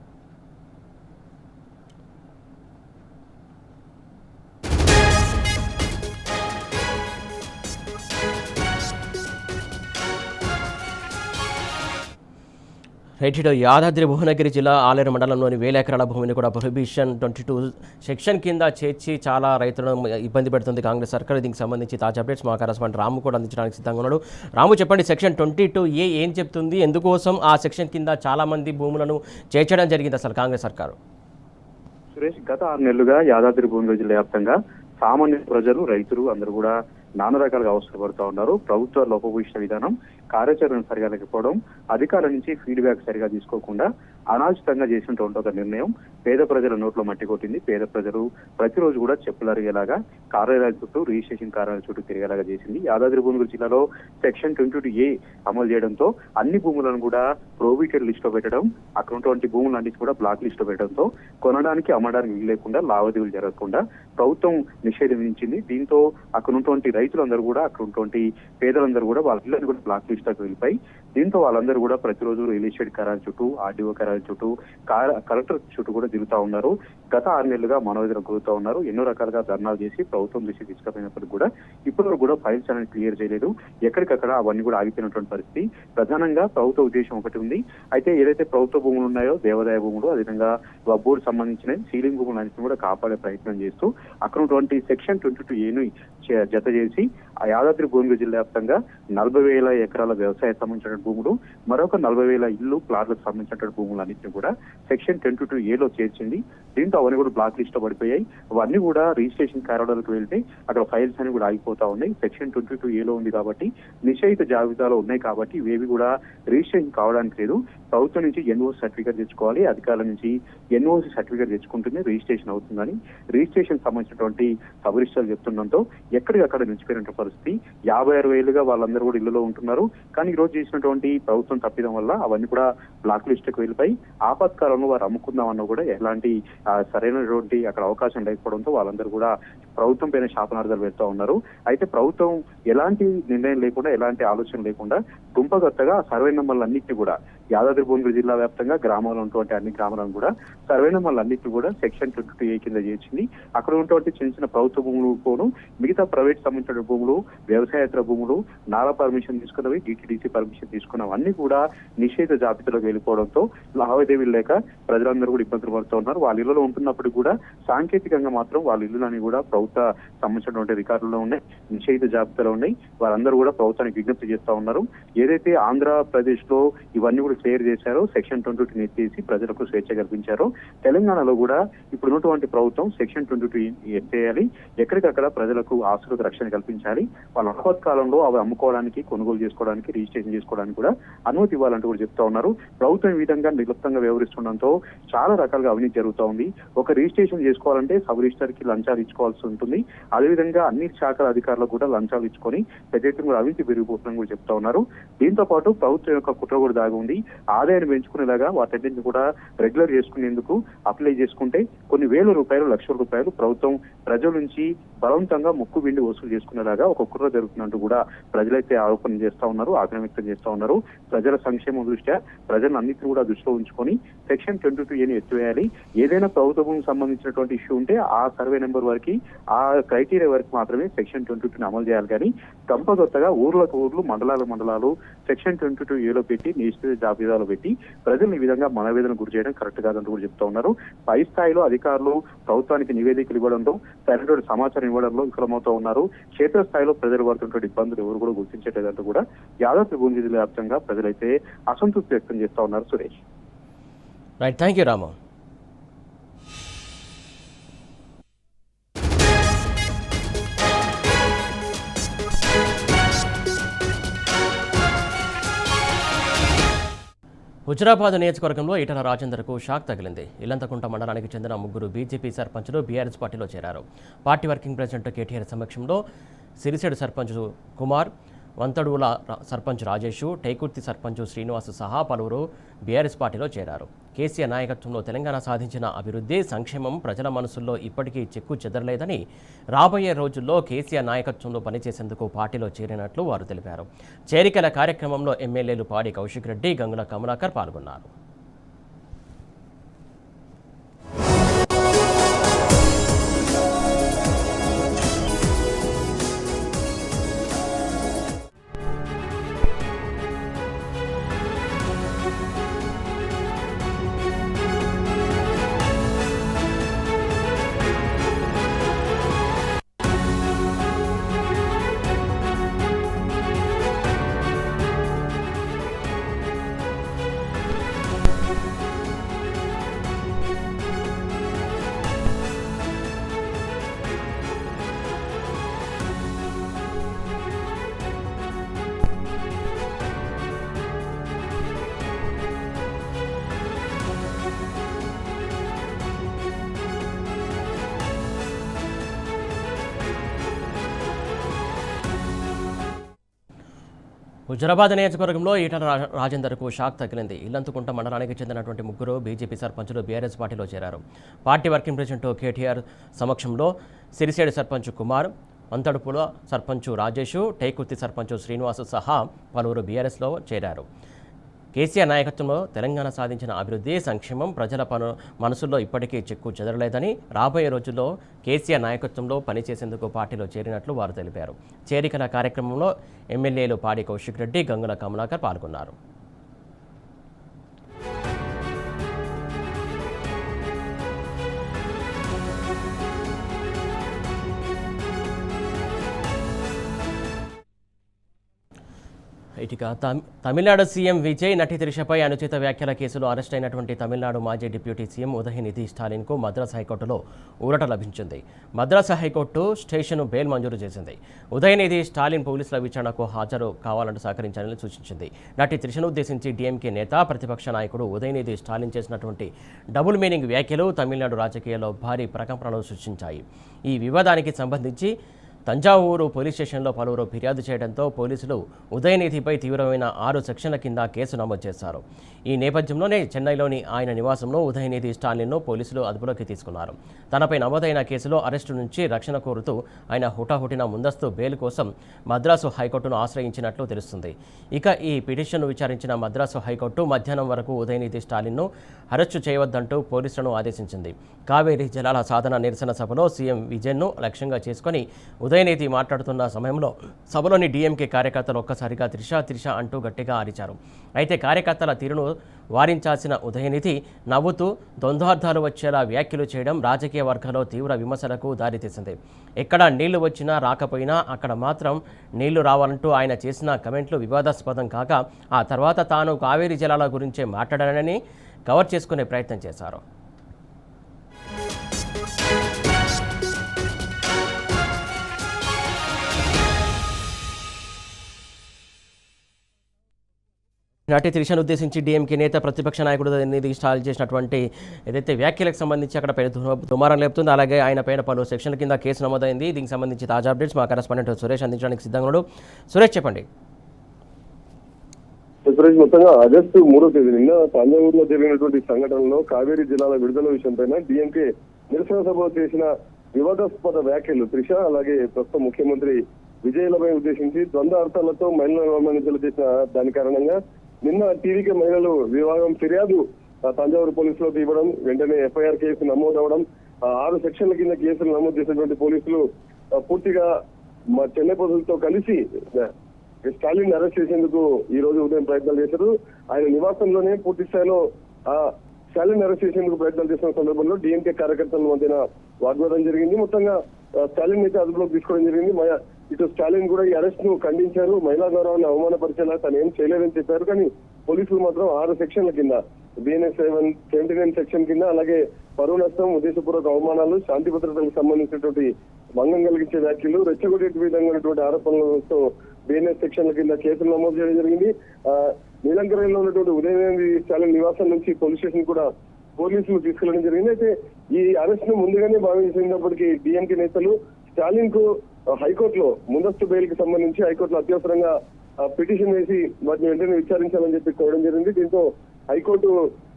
రైట్, యాదాద్రి భువనగిరి జిల్లా ఆలేరు మండలంలోని 1000 ఎకరాల భూమిని కూడా ప్రొహిబిషన్ 22 సెక్షన్ కింద చేర్చి చాలా రైతులను ఇబ్బంది పెడుతుంది కాంగ్రెస్ సర్కార్. దీనికి సంబంధించి తాజా అప్డేట్స్ మా కరెస్పాండెంట్ రాము కూడా అందించడానికి సిద్ధంగా ఉన్నాడు. రాము, చెప్పండి, సెక్షన్ 22A ఏం చెప్తుంది? ఎందుకోసం ఆ సెక్షన్ కింద చాలా మంది భూములను చేర్చడం జరిగింది అసలు కాంగ్రెస్ సర్కారు? సురేష్, గత 6 నెలలుగా యాదాద్రి భువనగిరి జిల్లా వ్యాప్తంగా సామాన్య ప్రజలు, రైతులు అందరూ కూడా నానా రకాలుగా అవసరపడుతూ ఉన్నారు. ప్రభుత్వ లోపభూయిష్ట విధానం, కార్యాచరణ సరిగా లేకపోవడం, అధికారుల నుంచి ఫీడ్బ్యాక్ సరిగా తీసుకోకుండా అనాచితంగా చేసినటువంటి ఒక నిర్ణయం పేద ప్రజల నోట్లో మట్టి కొట్టింది. పేద ప్రజలు ప్రతిరోజు కూడా చెప్పులు అరిగేలాగా కార్యాలయాల చుట్టూ, రిజిస్ట్రేషన్ కార్యాలయాల చుట్టూ తిరిగేలాగా చేసింది. యాదాద్రి భువనగిరి జిల్లాలో సెక్షన్ 22A అమలు చేయడంతో అన్ని భూములను కూడా ప్రొహిబిటెడ్ లిస్ట్ లో పెట్టడం, అక్కడ ఉన్నటువంటి భూములన్నిటి కూడా బ్లాక్ లిస్ట్ లో పెట్టడంతో కొనడానికి, అమ్మడానికి వీలు లేకుండా, లావాదేవీలు జరగకుండా ప్రభుత్వం నిషేధం విధించింది. దీంతో అక్కడ ఉన్నటువంటి రైతులందరూ కూడా, అక్కడ ఉన్నటువంటి పేదలందరూ కూడా వాళ్ళ ఇళ్ళని కూడా బ్లాక్ లిస్ట్ లోకి వెళ్ళిపోయి దీంతో వాళ్ళందరూ కూడా ప్రతిరోజు రియల్ ఎస్టేట్ కార్యాలయం చుట్టూ, ఆర్డీఓ కార్యాలయం చుట్టూ, కలెక్టర్ చుట్టూ కూడా తిరుగుతా ఉన్నారు. గత 6 నెలలుగా మనోవేదన గురుతా ఉన్నారు. ఎన్నో రకాలుగా ధర్నాలు చేసి ప్రభుత్వం దృష్టి తీసుకుపోయినప్పటికీ కూడా ఇప్పటివరకు కూడా ఫైల్స్ అనేది క్లియర్ చేయలేదు. ఎక్కడికక్కడ అవన్నీ కూడా ఆగిపోయినటువంటి పరిస్థితి. ప్రధానంగా ప్రభుత్వ ఉద్దేశం ఒకటి ఉంది. అయితే ఏదైతే ప్రభుత్వ భూములు ఉన్నాయో, దేవాదాయ భూములు, అదేవిధంగా బోర్డు సంబంధించిన సీలింగ్ భూములు అన్నింటినీ కూడా కాపాడే ప్రయత్నం చేస్తూ అక్కడ ఉన్నటువంటి సెక్షన్ 22A జత చేసి ఆ యాదాద్రి భువనగిరి జిల్లా వ్యాప్తంగా 40,000 ఎకరాల వ్యవసాయ సంబంధించిన భూములు, మరొక 40,000 ఇల్లు, ప్లాట్లకు సంబంధించిన భూములు అన్నింటినీ కూడా సెక్షన్ 22A చేర్చింది. దీంతో అవన్నీ కూడా బ్లాక్ లిస్ట్ లో పడిపోయాయి. అవన్నీ కూడా రిజిస్ట్రేషన్ కార్యాలయాలకు వెళ్తే అక్కడ ఫైల్స్ అని కూడా ఆగిపోతా ఉన్నాయి. సెక్షన్ 22A ఉంది కాబట్టి నిషేధిత జాబితాలో ఉన్నాయి కాబట్టి ఇవేవి కూడా రిజిస్ట్రేషన్ కావడానికి లేదు. ప్రభుత్వం నుంచి ఎన్ఓసి సర్టిఫికేట్ తెచ్చుకోవాలి, అధికారుల నుంచి ఎన్ఓసి సర్టిఫికేట్ తెచ్చుకుంటేనే రిజిస్ట్రేషన్ అవుతుందని రిజిస్ట్రేషన్ సంబంధించినటువంటి సబ్ రిజిస్ట్రార్ చెప్తుండటంతో ఎక్కడికక్కడ నిలిచిపోయిన పరిస్థితి. 56 ఏళ్లుగా వాళ్ళందరూ కూడా ఇళ్లలో ఉంటున్నారు. కానీ ఈ రోజు చేసినటువంటి ప్రభుత్వం తప్పిదం వల్ల అవన్నీ కూడా బ్లాక్ లిస్ట్ కు వెళ్ళిపోయి ఆపత్కాలంలో వారు అమ్ముకుందామన్నా కూడా ఎలాంటి సరైనటువంటి అక్కడ అవకాశం లేకపోవడంతో వాళ్ళందరూ కూడా ప్రభుత్వం పైన శాపనార్థాలు పెడుతూ ఉన్నారు. అయితే ప్రభుత్వం ఎలాంటి నిర్ణయం లేకుండా, ఎలాంటి ఆలోచన లేకుండా గుంపగొత్తగా సర్వే నెంబర్లు అన్నింటినీ కూడా యాదాద్రి భువనగిరి జిల్లా వ్యాప్తంగా గ్రామాల్లో ఉన్నటువంటి అన్ని గ్రామాలను కూడా సర్వే నెంబర్లు అన్నింటినీ కూడా సెక్షన్ 22A కింద చేర్చింది. అక్కడ ఉన్నటువంటి చిన్న చిన్న ప్రభుత్వ భూములు పోను, మిగతా ప్రైవేట్ సంబంధించిన భూములు, వ్యవసాయేతర భూములు, నాలా పర్మిషన్ తీసుకున్నవి, డిటిడిసి పర్మిషన్ తీసుకున్నవి అన్ని కూడా నిషేధ జాబితాలోకి వెళ్ళిపోవడంతో లావాదేవీలు లేక ప్రజలందరూ కూడా ఇబ్బందులు పడుతూ ఉన్నారు. వాళ్ళ ఇళ్లలో ఉంటున్నప్పుడు కూడా సాంకేతికంగా మాత్రం వాళ్ళ ఇల్లులని కూడా ప్రభుత్వ సంబంధించినటువంటి రికార్డుల్లో ఉన్నాయి, నిషేధ జాబితాలో ఉన్నాయి. వారందరూ కూడా ప్రభుత్వానికి విజ్ఞప్తి చేస్తా ఉన్నారు. ఏదైతే ఆంధ్రప్రదేశ్ లో ఇవన్నీ కూడా క్లియర్ చేశారో, సెక్షన్ 22 ఎత్తేసి ప్రజలకు స్వేచ్ఛ కల్పించారో, తెలంగాణలో కూడా ఇప్పుడు ఉన్నటువంటి ప్రభుత్వం సెక్షన్ 22 ఎత్తేయాలి. ఎక్కడికక్కడ ప్రజలకు ఆస్తులకు రక్షణ కల్పించాలి. వాళ్ళ ఆపత్కాలంలో అవి అమ్ముకోవడానికి, కొనుగోలు చేసుకోవడానికి, రిజిస్ట్రేషన్ చేసుకోవడానికి కూడా అనుమతి ఇవ్వాలంటూ కూడా చెప్తా ఉన్నారు. ప్రభుత్వం ఈ విధంగా నిర్లిప్తంగా వ్యవహరిస్తుండడంతో చాలా రకాలుగా అవినీతి జరుగుతూ ఉంది. ఒక రిజిస్ట్రేషన్ చేసుకోవాలంటే సబ్ రిజిస్టర్ కి లంచాలు ఇచ్చుకోవాల్సి ఉంటుంది. అదేవిధంగా అన్ని శాఖల అధికారులకు కూడా లంచాలు ఇచ్చుకొని పెద్ద ఎత్తున కూడా అవినీతి పెరిగిపోతుందని కూడా చెప్తా ఉన్నారు. దీంతో పాటు ప్రభుత్వం యొక్క కుట్ర కూడా దాగి ఉంది. ఆదాయాన్ని పెంచుకునేలాగా వాటన్నింటిని కూడా రెగ్యులర్ చేసుకునేందుకు అప్లై చేసుకుంటే కొన్ని వేల రూపాయలు, లక్షల రూపాయలు ప్రభుత్వం ప్రజల నుంచి బలవంతంగా ముక్కు బిండి వసూలు చేసుకునేలాగా ఒక కుట్ర జరుగుతున్నట్టు కూడా ప్రజలైతే ఆరోపణ చేస్తా ఉన్నారు, ఆగ్రహం వ్యక్తం చేస్తా ఉన్నారు. ప్రజల సంక్షేమం దృష్ట్యా ప్రజలను అన్నింటినీ కూడా దృష్టిలో ఉంచుకొని సెక్షన్ 22A ఎత్తివేయాలి. ఏదైనా ప్రభుత్వం సంబంధించినటువంటి ఇష్యూ ఉంటే ఆ సర్వే నెంబర్ వరకు, ఆ క్రైటీరియా వరకు మాత్రమే సెక్షన్ 22 అమలు చేయాలి. కానీ గంపగొత్తగా ఊర్లకు ఊర్లు, మండలాలు సెక్షన్ 22A పెట్టి నిషేధ జాబితాలో పెట్టి ప్రజలు ఈ విధంగా మనవేదన గురి చేయడం కరెక్ట్ కాదంటూ కూడా చెప్తా ఉన్నారు. పై స్థాయిలో అధికారులు ప్రభుత్వానికి నివేదికలు ఇవ్వడంలో, సరైన సమాచారం ఇవ్వడంలో విఫలమవుతూ ఉన్నారు. క్షేత్రస్థాయిలో ప్రజలు పడుతున్నటువంటి ఇబ్బందులు ఎవరు కూడా గుర్తించట్లేదంటూ కూడా యాదాద్రి భువనగిరి జిల్లా వ్యాప్తంగా ప్రజలైతే అసంతృప్తి వ్యక్తం చేస్తా ఉన్నారు. సురేష్. రైట్, థ్యాంక్ యూ రాము. హుజరాబాద్ నియోజకవర్గంలో ఈటల రాజేందర్కు షాక్ తగిలింది. ఇల్లంతకుంట మండలానికి చెందిన 3 బీజేపీ సర్పంచులు బీఆర్ఎస్ పార్టీలో చేరారు. పార్టీ వర్కింగ్ ప్రెసిడెంట్ కేటీఆర్ సమక్షంలో సిరిసేడు సర్పంచ్ కుమార్, వంతడుల సర్పంచ్ రాజేష్, టేకుర్తి సర్పంచ్ శ్రీనివాస్ సహా పలువురు బీఆర్ఎస్ పార్టీలో చేరారు. కేసీఆర్ నాయకత్వంలో తెలంగాణ సాధించిన అభివృద్ధి, సంక్షేమం ప్రజల మనసుల్లో ఇప్పటికీ చెక్కు చెదరలేదని, రాబోయే రోజుల్లో కేసీఆర్ నాయకత్వంలో పనిచేసేందుకు పార్టీలో చేరినట్లు వారు తెలిపారు. చేరికల కార్యక్రమంలో ఎమ్మెల్యేలు పాడి కౌశిక్ రెడ్డి, గంగుల కమలాకర్ పాల్గొన్నారు. హుజరాబాద్ నియోజకవర్గంలో ఈటల రాజేందర్కు షాక్ తగిలింది. ఇల్లంతకుంట మండలానికి చెందినటువంటి 3 బీజేపీ సర్పంచులు బీఆర్ఎస్ పార్టీలో చేరారు. పార్టీ వర్కింగ్ ప్రెసిడెంట్ కేటీఆర్ సమక్షంలో సిరిసేడు సర్పంచ్ కుమార్, అంతడుపుల సర్పంచు రాజేషు, టేకుర్తి సర్పంచు శ్రీనివాసు సహా పలువురు బీఆర్ఎస్లో చేరారు. కేసీఆర్ నాయకత్వంలో తెలంగాణ సాధించిన అభివృద్ధి, సంక్షేమం ప్రజల మనసుల్లో ఇప్పటికీ చెక్కు చెదరలేదని, రాబోయే రోజుల్లో కేసీఆర్ నాయకత్వంలో పనిచేసేందుకు పార్టీలో చేరినట్లు వారు తెలిపారు. చేరికల కార్యక్రమంలో ఎమ్మెల్యేలు పాడి కౌశిక్ రెడ్డి, గంగుల కమలాకర్ పాల్గొన్నారు. ఇటుక తమిళనాడు సీఎం విజయ్ నటి త్రిషపై అనుచిత వ్యాఖ్యల కేసులో అరెస్ట్ అయినటువంటి తమిళనాడు మాజీ డిప్యూటీ సీఎం ఉదయనిధి స్టాలిన్కు మద్రాస్ హైకోర్టులో ఊరట లభించింది. మద్రాస్ హైకోర్టు స్టేషన్ బెయిల్ మంజూరు చేసింది. ఉదయనిధి స్టాలిన్ పోలీసుల విచారణకు హాజరు కావాలంటూ సహకరించాలని సూచించింది. నటి త్రిషను ఉద్దేశించి డీఎంకే నేత, ప్రతిపక్ష నాయకుడు ఉదయనిధి స్టాలిన్ చేసినటువంటి డబుల్ మీనింగ్ వ్యాఖ్యలు తమిళనాడు రాజకీయాల్లో భారీ ప్రకంపనలు సృష్టించాయి. ఈ వివాదానికి సంబంధించి తంజావూరు పోలీస్ స్టేషన్లో పలువురు ఫిర్యాదు చేయడంతో పోలీసులు ఉదయనిధిపై తీవ్రమైన 6 సెక్షన్ల కింద కేసు నమోదు చేశారు. ఈ నేపథ్యంలోనే చెన్నైలోని ఆయన నివాసంలో ఉదయనిధి స్టాలిన్ను పోలీసులు అదుపులోకి తీసుకున్నారు. తనపై నమోదైన కేసులో అరెస్టు నుంచి రక్షణ కోరుతూ ఆయన హుటాహుటిన ముందస్తు బెయిల్ కోసం మద్రాసు హైకోర్టును ఆశ్రయించినట్లు తెలుస్తుంది. ఇక ఈ పిటిషన్ను విచారించిన మద్రాసు హైకోర్టు మధ్యాహ్నం వరకు ఉదయనిధి స్టాలిన్ను అరెస్టు చేయవద్దంటూ పోలీసులను ఆదేశించింది. కావేరీ జలాల సాధన నిరసన సభలో సీఎం విజయ్ను లక్ష్యంగా చేసుకుని ఉదయనిధి మాట్లాడుతున్న సమయంలో సభలోని డీఎంకే కార్యకర్తలు ఒక్కసారిగా త్రిష అంటూ గట్టిగా అరిచారు. అయితే కార్యకర్తల తీరును వారించాల్సిన ఉదయనిధి నవ్వుతూ ద్వంద్వార్థాలు వచ్చేలా వ్యాఖ్యలు చేయడం రాజకీయ వర్గాల్లో తీవ్ర విమర్శలకు దారితీసింది. ఎక్కడ నీళ్లు వచ్చినా రాకపోయినా అక్కడ మాత్రం నీళ్లు రావాలంటూ ఆయన చేసిన కమెంట్లు వివాదాస్పదం కాగా ఆ తర్వాత తాను కావేరీ జలాల గురించే మాట్లాడానని కవర్ చేసుకునే ప్రయత్నం చేశారు. నటి త్రిషను ఉద్దేశించి డీఎంకే నేత, ప్రతిపక్ష నాయకుడు ఉదయనిధి స్టాలిన్ చేసినటువంటి ఏదైతే వ్యాఖ్యలకు సంబంధించి అక్కడ పెద్ద దుమారం లేపుతుంది. అలాగే ఆయన పైన పలు సెక్షన్ల కింద కేసు నమోదైంది. దీనికి సంబంధించి తాజా అప్డేట్స్ మా కరెస్పాండెంట్ సురేష్ అందించడానికి సిద్ధంగా ఉన్నాడు. సురేష్, చెప్పండి. సురేష్, మొత్తంగా ఆగస్టు 3వ తేదీ నిన్న తంజావూరులో జరిగినటువంటి సంఘటనలో కావేరీ జలాల విడుదల విషయంపైన డీఎంకే నిరసన సభలో చేసిన వివాదాస్పద వ్యాఖ్యలు త్రిష అలాగే ప్రస్తుత ముఖ్యమంత్రి విజయలపై ఉద్దేశించి ద్వంద్వ అర్థాలతో మహిళలను అవమానించలు చేసిన దాని కారణంగా నిన్న టీవీకే మహిళలు విభాగం ఫిర్యాదు తంజావూరు పోలీసులకు ఇవ్వడం, వెంటనే ఎఫ్ఐఆర్ కేసు నమోదవడం, 6 సెక్షన్ల కింద కేసులు నమోదు చేసినటువంటి పోలీసులు పూర్తిగా చెన్నై పోలీసులతో కలిసి స్టాలిన్ అరెస్ట్ చేసేందుకు ఈ రోజు ఉదయం ప్రయత్నాలు చేశారు. ఆయన నివాసంలోనే పూర్తి స్థాయిలో స్టాలిన్ అరెస్ట్ చేసేందుకు ప్రయత్నాలు చేసిన సందర్భంలో డీఎంకే కార్యకర్తల మధ్యన వాగ్వాదం జరిగింది. మొత్తంగా స్టాలిన్ అయితే అదుపులోకి తీసుకోవడం జరిగింది. ఇటు స్టాలిన్ కూడా ఈ అరెస్ట్ ను ఖండించారు. మహిళా గౌరవాన్ని అవమానపరిచేలా తను ఏం చేయలేదని చెప్పారు. కానీ పోలీసులు మాత్రం 6 సెక్షన్ల కింద బిఎన్ఎస్ 79 సెక్షన్ కింద, అలాగే పరువు నష్టం, ఉద్దేశపూర్వక అవమానాలు, శాంతి భద్రతలకు సంబంధించినటువంటి భంగం కలిగించే వ్యాఖ్యలు, రెచ్చగొట్టే విధంగా ఉన్నటువంటి ఆరోపణలతో బిఎన్ఎస్ సెక్షన్ల కింద కేసులు నమోదు చేయడం జరిగింది. నీలంకరంలో ఉన్నటువంటి ఉదయనిధి స్టాలిన్ నివాసం నుంచి పోలీస్ స్టేషన్ కూడా పోలీసులు తీసుకెళ్లడం జరిగింది. అయితే ఈ అరెస్ట్ ను ముందుగానే భావించినప్పటికీ డీఎంకే నేతలు స్టాలిన్ కు హైకోర్టులో ముందస్తు బెయిల్ కి సంబంధించి హైకోర్టులో అత్యవసరంగా పిటిషన్ వేసి వాటిని వెంటనే విచారించాలని చెప్పి కోరడం జరిగింది. దీంతో హైకోర్టు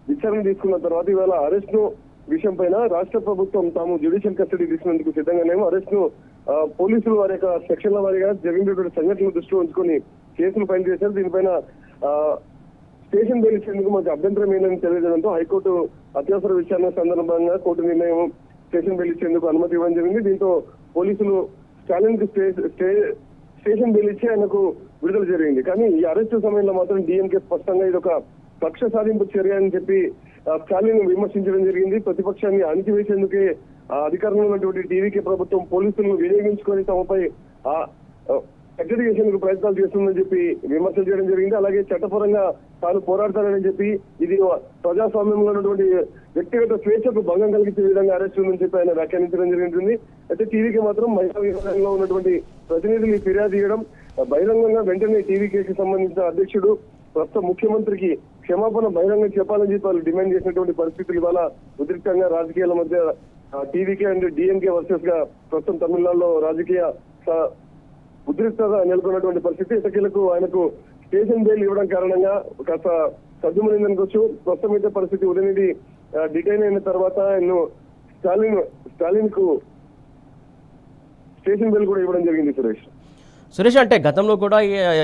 విచారణ తీసుకున్న తర్వాత ఇవాళ అరెస్ట్ ను విషయం పైన రాష్ట్ర ప్రభుత్వం తాము జ్యుడిషియల్ కస్టడీ తీసుకునేందుకు సిద్ధంగానేమో అరెస్ట్ ను పోలీసులు వారి యొక్క సెక్షన్ల వారిగా జరిగినటువంటి సంఘటనలు దృష్టిలో ఉంచుకొని కేసులు ఫైల్ చేశారు. దీనిపైన స్టేషన్ బెయిల్ ఇచ్చేందుకు మనకు అభ్యంతరం ఏంటని తెలియజేయడంతో హైకోర్టు అత్యవసర విచారణ సందర్భంగా కోర్టు నిర్ణయం స్టేషన్ బెయిల్ ఇచ్చేందుకు అనుమతి ఇవ్వడం జరిగింది. దీంతో పోలీసులు స్టాలిన్ కు స్టేషన్ బెయిల్ ఇచ్చి ఆయనకు విడుదల జరిగింది. కానీ ఈ అరెస్టు సమయంలో మాత్రం డీఎంకే స్పష్టంగా ఇది ఒక కక్ష సాధింపు చర్య అని చెప్పి స్టాలిన్ విమర్శించడం జరిగింది. ప్రతిపక్షాన్ని అణిచివేసేందుకే అధికారంలో ఉన్నటువంటి టీవీకే ప్రభుత్వం పోలీసులను వినియోగించుకొని తమపై కట్టడి చేసేందుకు ప్రయత్నాలు చేస్తుందని చెప్పి విమర్శలు చేయడం జరిగింది. అలాగే చట్టపరంగా తాను పోరాడతానని చెప్పి ఇది ప్రజాస్వామ్యంలో ఉన్నటువంటి వ్యక్తిగత స్వేచ్ఛకు భంగం కలిగించే విధంగా అరెస్ట్ ఉందని చెప్పి ఆయన వ్యాఖ్యానించడం జరుగుతుంది. అయితే టీవీకి మాత్రం మహిళా విభాగంలో ఉన్నటువంటి ప్రతినిధులు ఫిర్యాదు చేయడం, బహిరంగంగా వెంటనే టీవీకేకి సంబంధించిన అధ్యక్షుడు ప్రస్తుత ముఖ్యమంత్రికి క్షమాపణ బహిరంగ చెప్పాలని చెప్పి వాళ్ళు డిమాండ్ చేసినటువంటి పరిస్థితులు ఇవాళ ఉద్రిక్తంగా రాజకీయాల మధ్య టీవీకే అండ్ డిఎంకే వర్సెస్ గా ప్రస్తుతం తమిళనాడులో రాజకీయ ఉద్రిక్తత నెలకొన్నటువంటి పరిస్థితి. ఇటకీలకు ఆయనకు స్టేషన్ బెయిల్ ఇవ్వడం కారణంగా కాస్త సద్దుమనిందనుకోవచ్చు. ప్రస్తుతం అయితే పరిస్థితి ఉదయనిధి డిటైన్ అయిన తర్వాత స్టేషన్ బెల్ కూడా ఇవ్వడం జరిగింది సురేష్. సురేష్, అంటే గతంలో కూడా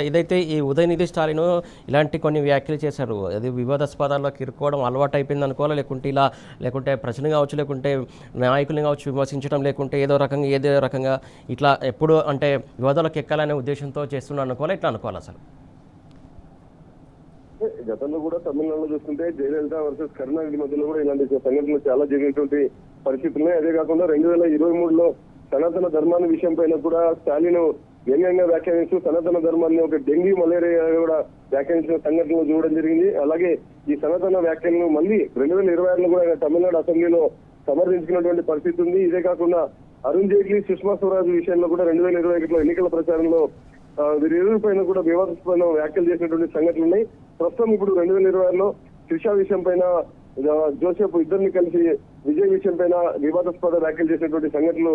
ఏదైతే ఈ ఉదయనిధి స్టాలిన్ ఇలాంటి కొన్ని వ్యాఖ్యలు చేశారు, అది వివాదాస్పదాల్లోకి ఇరుక్కోవడం అలవాటు అయిపోయింది అనుకోవాలా, లేకుంటే ప్రజలు కావచ్చు, లేకుంటే నాయకుల్ని కావచ్చు విమర్శించడం, లేకుంటే ఏదో రకంగా ఇట్లా ఎప్పుడు అంటే వివాదాలకు ఎక్కాలనే ఉద్దేశంతో చేస్తున్నాను అనుకోవాలా, ఇట్లా అనుకోవాలి అసలు? గతంలో కూడా తమిళనాడులో చూస్తుంటే జయలలిత వర్సెస్ కరుణానిధి మధ్యలో కూడా ఇలాంటి సంఘటనలు చాలా జరిగినటువంటి పరిస్థితులు ఉన్నాయి. అదే కాకుండా 2023లో సనాతన ధర్మాన్ని విషయం పైన కూడా స్టాలిన్ వ్యంగ్యంగా వ్యాఖ్యానిస్తూ సనాతన ధర్మాన్ని ఒక డెంగీ మలేరియా కూడా వ్యాఖ్యానించిన సంఘటనలు చూడడం జరిగింది. అలాగే ఈ సనాతన వ్యాఖ్యలను మళ్ళీ 2026లో కూడా తమిళనాడు అసెంబ్లీలో సమర్థించుకున్నటువంటి పరిస్థితి ఉంది. ఇదే కాకుండా అరుణ్ జైట్లీ, సుష్మా స్వరాజ్ విషయంలో కూడా 2021లో ఎన్నికల ప్రచారంలో వీరిరువురి పైన కూడా వివాదాస్పద వ్యాఖ్యలు చేసినటువంటి సంఘటనలు ఉన్నాయి. ప్రస్తుతం ఇప్పుడు 2026లో త్రిష విషయం పైన జోసెఫ్ ఇద్దరిని కలిసి విజయ్ విషయం పైన వివాదాస్పద వ్యాఖ్యలు చేసినటువంటి సంఘటనలు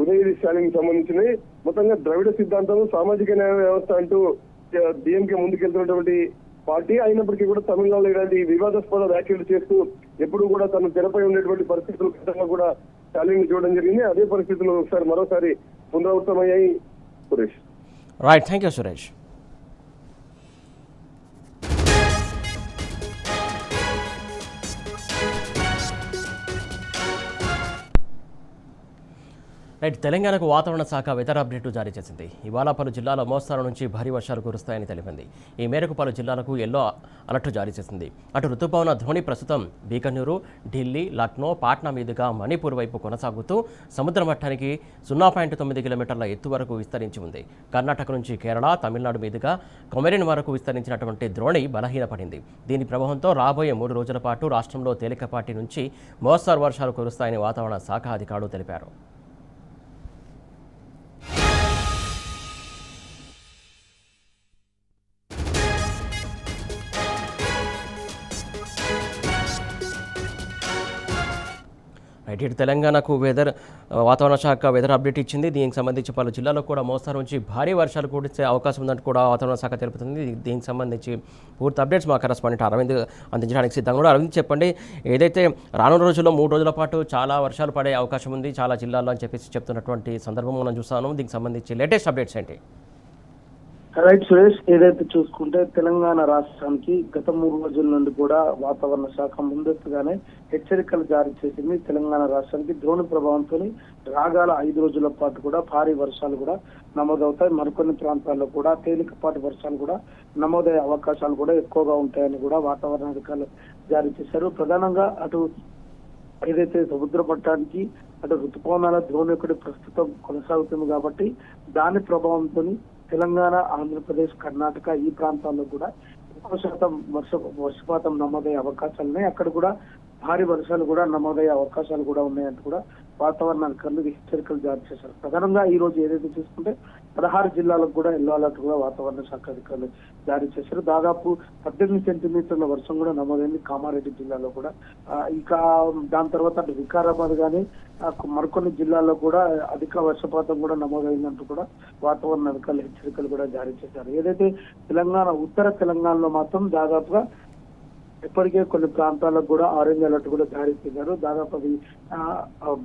ఉదయనిధి స్టాలిన్ సంబంధించినవి. మొత్తంగా ద్రవిడ సిద్ధాంతం, సామాజిక న్యాయ వ్యవస్థ అంటూ డిఎంకే ముందుకెళ్తున్నటువంటి పార్టీ అయినప్పటికీ కూడా తమిళనాడులో ఇలాంటి వివాదాస్పద వ్యాఖ్యలు చేస్తూ ఎప్పుడు కూడా తను తెరపై ఉండేటువంటి పరిస్థితులు ఖచ్చితంగా కూడా స్టాలిన్ చూడడం జరిగింది. అదే పరిస్థితులు మరోసారి పునరావృతమయ్యాయి Suresh. Right, thank you Suresh. Right, తెలంగాణకు వాతావరణ శాఖ వెదర్ అప్డేట్ జారీ చేసింది. ఇవాళ పలు జిల్లాల మోస్తారు నుంచి భారీ వర్షాలు కురుస్తాయని తెలిపింది. ఈ మేరకు పలు జిల్లాలకు ఎల్లో అలర్ట్ జారీ చేసింది. అటు రుతుపవన ధ్వని ప్రస్తుతం బీకనూరు, ఢిల్లీ, లక్నో, పాట్నా మీదుగా మణిపూర్ వైపు కొనసాగుతూ సముద్ర మట్టానికి 0.9 కిలోమీటర్ల ఎత్తు వరకు విస్తరించి ఉంది. కర్ణాటక నుంచి కేరళ, తమిళనాడు మీదుగా కొమెరిన్ వరకు విస్తరించినటువంటి ద్రోణి బలహీనపడింది. దీని ప్రభావంతో రాబోయే 3 రోజుల పాటు రాష్ట్రంలో తేలికపాటి నుంచి మోస్తారు వర్షాలు కురుస్తాయని వాతావరణ శాఖ అధికారులు తెలిపారు. ఇటు తెలంగాణకు వాతావరణ శాఖ వెదర్ అప్డేట్ ఇచ్చింది. దీనికి సంబంధించి పలు జిల్లాల్లో కూడా మోస్తారు నుంచి భారీ వర్షాలు కురిసే అవకాశం ఉందంటూ కూడా వాతావరణ శాఖ తెలుపుతుంది. దీనికి సంబంధించి పూర్తి అప్డేట్స్ మా కరెస్పాండెంట్ అరవింద్ అందించడానికి సిద్ధంగా కూడా. అరవింద్, చెప్పండి, ఏదైతే రానున్న రోజుల్లో 3 రోజుల పాటు చాలా వర్షాలు పడే అవకాశం ఉంది చాలా జిల్లాల్లో అని చెప్పేసి చెప్తున్నటువంటి సందర్భం మనం చూస్తాను. దీనికి సంబంధించి లేటెస్ట్ అప్డేట్స్ ఏంటి? రైట్ సురేష్, ఏదైతే చూసుకుంటే తెలంగాణ రాష్ట్రానికి గత 3 రోజుల నుండి కూడా వాతావరణ శాఖ ముందస్తుగానే హెచ్చరికలు జారీ చేసింది. తెలంగాణ రాష్ట్రానికి ద్రోణి ప్రభావంతో రాగాల 5 రోజుల పాటు కూడా భారీ వర్షాలు కూడా నమోదవుతాయి. మరికొన్ని ప్రాంతాల్లో కూడా తేలికపాటి వర్షాలు కూడా నమోదయ్యే అవకాశాలు కూడా ఎక్కువగా ఉంటాయని కూడా వాతావరణ అధికారులు జారీ చేశారు. ప్రధానంగా అటు ఏదైతే సముద్ర మట్టానికి అటు రుతుపవనాల ద్రోణి ఒకటి ప్రస్తుతం కొనసాగుతుంది కాబట్టి దాని ప్రభావంతో తెలంగాణ, ఆంధ్రప్రదేశ్, కర్ణాటక ఈ ప్రాంతాల్లో కూడా ఎక్కువ శాతం వర్షపాతం నమోదయ్యే అవకాశాలు ఉన్నాయి. అక్కడ కూడా భారీ వర్షాలు కూడా నమోదయ్యే అవకాశాలు కూడా ఉన్నాయంటూ కూడా వాతావరణ అధికారులు హెచ్చరికలు జారీ చేశారు. ప్రధానంగా ఈ రోజు ఏదైతే చూసుకుంటే 16 జిల్లాలకు కూడా ఎల్లో అలర్ట్ కూడా వాతావరణ శాఖ అధికారులు జారీ చేశారు. దాదాపు 18 సెంటీమీటర్ల వర్షం కూడా నమోదైంది కామారెడ్డి జిల్లాలో కూడా. ఇక దాని తర్వాత అటు వికారాబాద్ కానీ మరికొన్ని జిల్లాల్లో కూడా అధిక వర్షపాతం కూడా నమోదైందంటూ కూడా వాతావరణ అధికారులు హెచ్చరికలు కూడా జారీ చేశారు. ఏదైతే తెలంగాణ, ఉత్తర తెలంగాణలో మాత్రం దాదాపుగా ఇప్పటికే కొన్ని ప్రాంతాలకు కూడా ఆరెంజ్ అలర్ట్ కూడా జారీ చేశారు. దాదాపు అది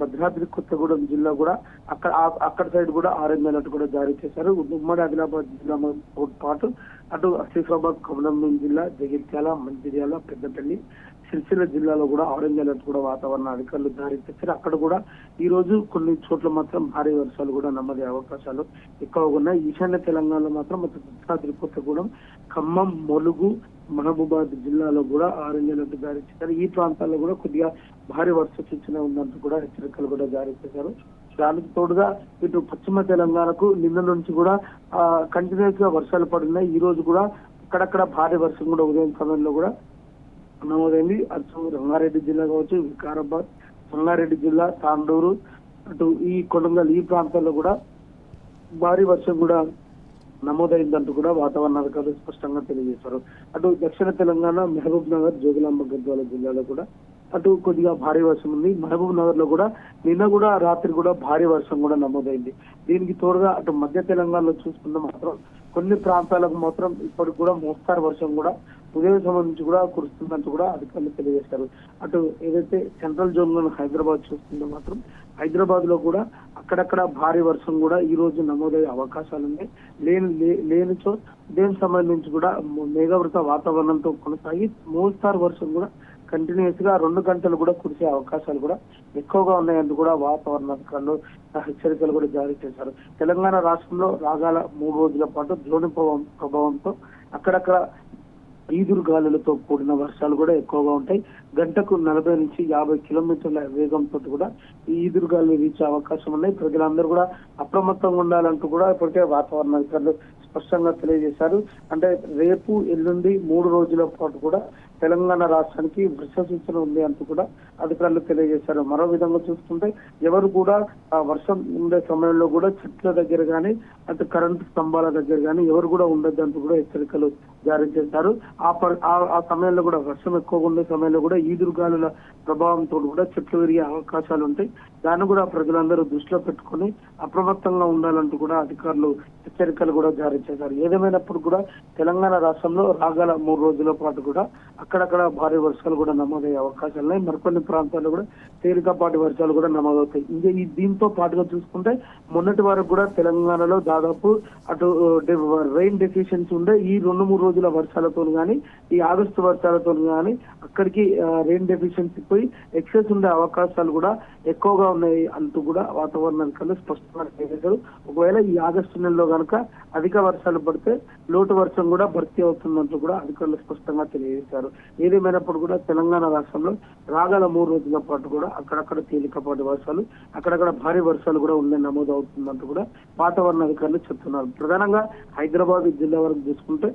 భద్రాద్రి కొత్తగూడెం జిల్లా కూడా అక్కడ సైడ్ కూడా ఆరెంజ్ అలర్ట్ కూడా జారీ చేశారు. ఉమ్మడి ఆదిలాబాద్ జిల్లాతో పాటు అటు ఆసిఫాబాద్, కొమరంభీం జిల్లా, జగిత్యాల, మంచిర్యాల, పెద్దపల్లి, సిరిసిల్ల జిల్లాలో కూడా ఆరెంజ్ అలర్ట్ కూడా వాతావరణ అధికారులు జారీ చేశారు. అక్కడ కూడా ఈ రోజు కొన్ని చోట్ల మాత్రం భారీ వర్షాలు కూడా నమోదయ్యే అవకాశాలు ఎక్కువగా ఉన్నాయి. ఈశాన్య తెలంగాణలో మాత్రం భద్రాద్రి కొత్తగూడెం, ఖమ్మం, ములుగు, మహబూబాద్ జిల్లాలో కూడా ఆరెంజ్ అలర్ట్ జారీ చేశారు. ఈ ప్రాంతాల్లో కూడా కొద్దిగా భారీ వర్ష సూచన ఉందంటూ కూడా హెచ్చరికలు కూడా జారీ చేశారు. దానికి తోడుగా ఇటు పశ్చిమ తెలంగాణకు నిన్న నుంచి కూడా కంటిన్యూస్ గా వర్షాలు పడున్నాయి. ఈ రోజు కూడా అక్కడక్కడ భారీ వర్షం కూడా ఉదయం సమయంలో కూడా నమోదైంది. అటు రంగారెడ్డి జిల్లా కావచ్చు, వికారాబాద్, సంగారెడ్డి జిల్లా, తాండూరు, అటు ఈ కొడంగల్ ఈ ప్రాంతాల్లో కూడా భారీ వర్షం కూడా నమోదైందంటూ కూడా వాతావరణ అధికారులు స్పష్టంగా తెలియజేశారు. అటు దక్షిణ తెలంగాణ, మహబూబ్ నగర్, జోగులాంబ గద్వాల జిల్లాలో కూడా అటు కొద్దిగా భారీ వర్షం ఉంది. మహబూబ్ నగర్ లో కూడా నిన్న కూడా రాత్రి కూడా భారీ వర్షం కూడా నమోదైంది. దీనికి తోడుగా అటు మధ్య తెలంగాణలో చూసుకుంటే మాత్రం కొన్ని ప్రాంతాలకు మాత్రం ఇప్పటికి కూడా మోస్తారు వర్షం కూడా ఉదయం సమయం నుంచి కూడా కురుస్తుందంటూ కూడా అధికారులు తెలియజేశారు. అటు ఏదైతే సెంట్రల్ జోన్ లో హైదరాబాద్ చూస్తుందో మాత్రం హైదరాబాద్ లో కూడా అక్కడక్కడ భారీ వర్షం కూడా ఈ రోజు నమోదయ్యే అవకాశాలు ఉన్నాయి. లేనిచో ఉదయం సమయం నుంచి కూడా మేఘావృత వాతావరణంతో కొనసాగి మోస్తారు వర్షం కూడా కంటిన్యూస్ గా 2 గంటలు కూడా కురిసే అవకాశాలు కూడా ఎక్కువగా ఉన్నాయంటూ కూడా వాతావరణ అధికారులు హెచ్చరికలు కూడా జారీ చేశారు. తెలంగాణ రాష్ట్రంలో రాగాల 3 రోజుల పాటు ద్రోణి ప్రభావంతో అక్కడక్కడ ఈదురు గాలులతో కూడిన వర్షాలు కూడా ఎక్కువగా ఉంటాయి. గంటకు 40 నుంచి 50 కిలోమీటర్ల వేగంతో కూడా ఈ ఈదురు గాలులు వీచే అవకాశం ఉన్నాయి. ప్రజలందరూ కూడా అప్రమత్తంగా ఉండాలంటూ కూడా ఇప్పటికే వాతావరణ అధికారులు స్పష్టంగా తెలియజేశారు. అంటే రేపు ఎల్లుండి 3 రోజుల పాటు కూడా తెలంగాణ రాష్ట్రానికి వర్ష సూచన ఉంది అంటూ కూడా అధికారులు తెలియజేశారు. మరో విధంగా చూసుకుంటే ఎవరు కూడా ఆ వర్షం ఉండే సమయంలో కూడా చెట్ల దగ్గర కానీ అటు కరెంటు స్తంభాల దగ్గర కానీ ఎవరు కూడా ఉండొద్దంటూ కూడా హెచ్చరికలు జారీ చేశారు. ఆ సమయంలో కూడా వర్షం ఎక్కువగా ఉండే సమయంలో కూడా ఈదురుగాలుల ప్రభావంతో కూడా చెట్లు విరిగే అవకాశాలు ఉంటాయి. దాన్ని కూడా ప్రజలందరూ దృష్టిలో పెట్టుకొని అప్రమత్తంగా ఉండాలంటూ కూడా అధికారులు హెచ్చరికలు కూడా జారీ చేశారు. ఏదేమైనప్పుడు కూడా తెలంగాణ రాష్ట్రంలో రాగల 3 రోజుల పాటు కూడా అక్కడక్కడ భారీ వర్షాలు కూడా నమోదయ్యే అవకాశాలు ఉన్నాయి. మరికొన్ని ప్రాంతాల్లో కూడా తేలికపాటి వర్షాలు కూడా నమోదవుతాయి. ఇంకా దీంతో పాటుగా చూసుకుంటే మొన్నటి వరకు కూడా తెలంగాణలో దాదాపు అటు రెయిన్ డెఫిషియన్సీ ఉండే ఈ 2-3 రోజుల వర్షాలతో కానీ ఈ ఆగస్టు వర్షాలతో కానీ అక్కడికి రెయిన్ డెఫిషియన్సీ పోయి ఎక్సెస్ ఉండే అవకాశాలు కూడా ఎక్కువగా ఉన్నాయి అంటూ కూడా వాతావరణ అధికారులు స్పష్టంగా తెలియజేశారు. ఒకవేళ ఈ ఆగస్టు నెలలో కనుక అధిక వర్షాలు పడితే లోటు వర్షం కూడా భర్తీ అవుతుందంటూ కూడా అధికారులు స్పష్టంగా తెలియజేశారు. ఏదేమైనప్పుడు కూడా తెలంగాణ రాష్ట్రంలో రాగల 3 రోజుల పాటు కూడా అక్కడక్కడ తేలికపాటి వర్షాలు అక్కడక్కడ భారీ వర్షాలు కూడా ఉండే నమోదు అవుతుందంటూ కూడా వాతావరణ అధికారులు చెప్తున్నారు. ప్రధానంగా హైదరాబాద్ జిల్లా వరకు చూసుకుంటే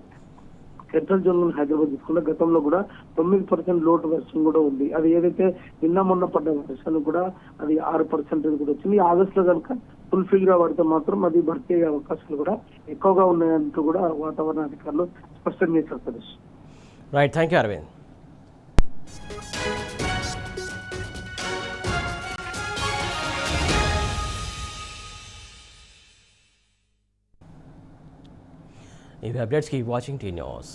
సెంట్రల్ జోన్ హైదరాబాద్ తీసుకుంటే గతంలో కూడా 9% లోటు వర్షం కూడా ఉంది. అది ఏదైతే మొన్న పడ్డ వర్షాలు కూడా అది 6% కూడా వచ్చింది. ఆగస్టులో కనుక ఫుల్ఫిల్ గా పడితే మాత్రం అది భర్తీ అయ్యే అవకాశాలు కూడా ఎక్కువగా ఉన్నాయంటూ కూడా వాతావరణ అధికారులు స్పష్టం చేశారు. Satish. Right, thank you Aravind. ఇవి updates, keep watching T news.